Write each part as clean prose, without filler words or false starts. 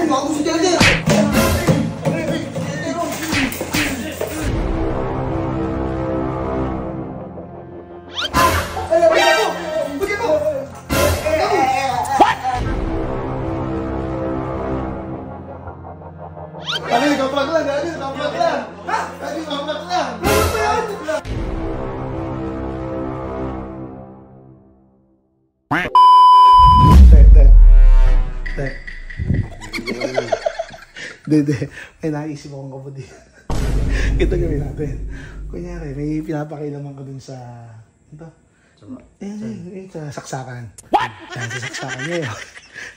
bago si Tete! Dali, kapag lang, dali, kapag lang. Ha? Dali, kapag lang. Ano ba yan? Dede, may naisip akong kapatid. Ito gawin natin. Kunyari, may pinapakailaman ko dun sa... Ito? Sa saksakan. What? Yan, sa saksakan niya yun.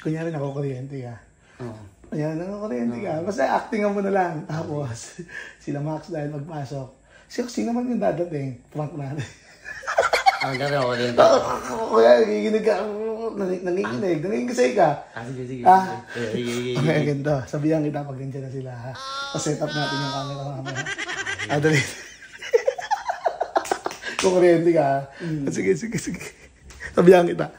Kunyari, nakukuryente ka. Ayan, nakukuryente ka. Basta actingan mo na lang. Tapos, sila Max dahil magpasok. Sino man yung dadating? Prank natin. Ang gano'n ako rin. Kaya, nagiginig ka. Nanginginig sa'yo ka. Sige. Okay, ganito. Sabihan kita pag nandiyan na sila. Pa-set up natin yung camera mamaya. Dali. Kung kuryente ka. Sige. Sabihan kita.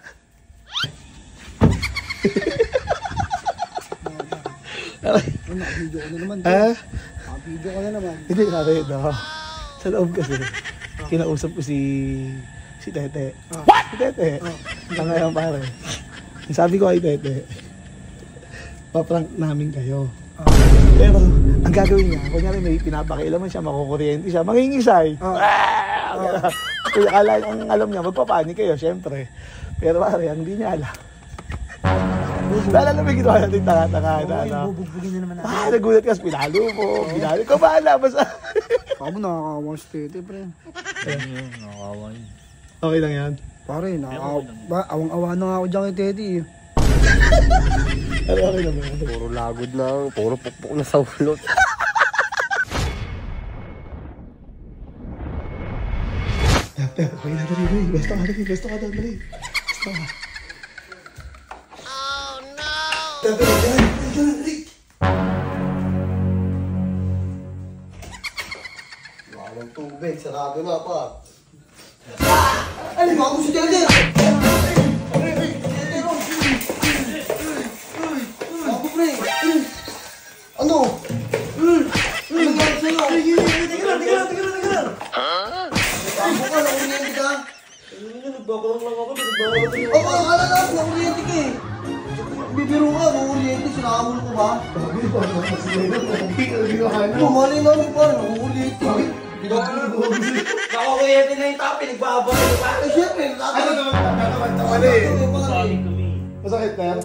Naka-video ko na naman. Naka-video ko na naman. Hindi natin ito. Sa loob kasi, kinausap ko si Tete. What? Si Tete. Ang ngayon pare. Sabi ko kay Tete, paprank namin kayo. Pero, ang gagawin niya, kunyari may pinapakailaman siya, makukuryente siya, mangingisay. Kaya ang alam niya, magpapanik kayo, syempre. Pero pare, hindi niya alam. Lala na may ginawa natin tanga-tanga na. Bubugbugin na naman natin. Nagulat ka, pinalo mo. Pinalo ko, bahala. Basta. Ako nakakawa si Tete, pre. Nakakawa yun. Okay lang yan. Pare, awang-awa na nga ako dyan kay Tete. Pero okay lang yan. Puro lagod na, puro pukpuk na sa ulot. Okay na, dali. Besto ka, dali. Besto ka. Dali. Walang tubig, sarado na pa. Ay, bago si Tete! Bago, pre! Ano? Ano nga sa'yo? Tingnan lang! Bago ka, nakuryente ka? Nagbabalong lang ako. Akala na, nakuryente ka eh! Bibiro ka, nakuryente, sinakamul ko ba? Mali namin pa, nakuryente. Nakakuyete na yung tapi, nagbabalik pa. Eh, syempre, Ano naman Masakit na yan?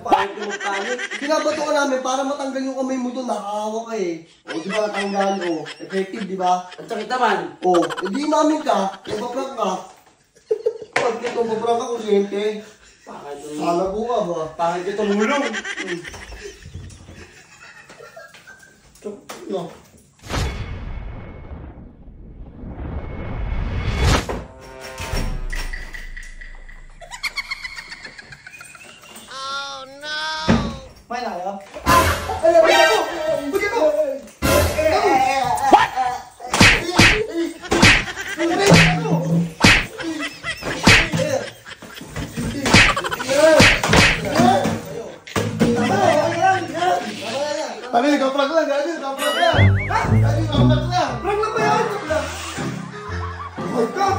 Binabato ka namin para matanggal yung kamay mo doon, nakakawa ka eh. O, di ba natanggal o? Effective, di ba? Ang sakit naman. O, hindi namin ka, nagpaprank ka. Pag ito, paprank ka kuryente. Salago ka ba? Pangit ito mulong. No. May na kayo? Ay, ako! Bugyan mo! Dali, kapag lang. Dali, kapag lang. Prank lang ba yan? Oh God!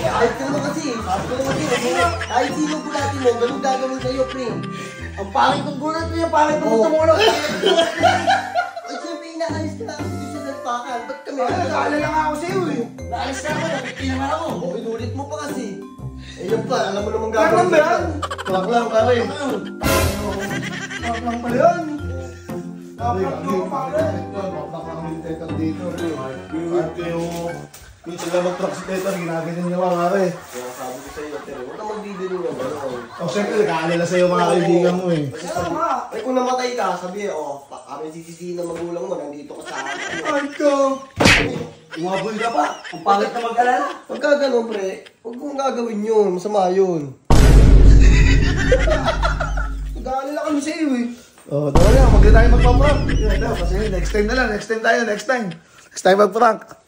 Kahit ka naman kasi, sabi ko naman din, kahit sino gulatin mo, ganun gagawin sa'yo, pre. Ang pangit ng gulat niya, pangit ng gusto mo ulo. Ay, siyempre, inaalis ka lang, hindi siya nagpakan. Ba't kami? Naalala nga ako sa'yo eh. Naalis na ako, napipin naman ako. O, inulit mo pa kasi. Eh, yun pa, alam mo namang Prank lang ba yan? Prank lang, pare. Prank lang pala yan. Prank yung pare. Prank lang yung Tetan dito. At minsan lang mag-prank si Tetan, ginaganyan niya mga pare. Kaya sabi ko sa'yo, pero huwag ka magbibiro ng gano'n. O siyempre, nag-aalala sa'yo mga kaibigan mo eh. Kasi sabi, eh kung namatay ka, sabi kami sisisihin ng magulang mo, nandito ka sa akin. Ay ko! Umabol ka pa. Ang pangit na mag-alala. Pagka gano'n, pre, huwag mong gagawin yun, masama yun. Nag-aalala kami sa iyo eh. Oh, tama na, maganda tayo magpa-prank. Kasi next time na lang, next time tayo. Next time mag-prank.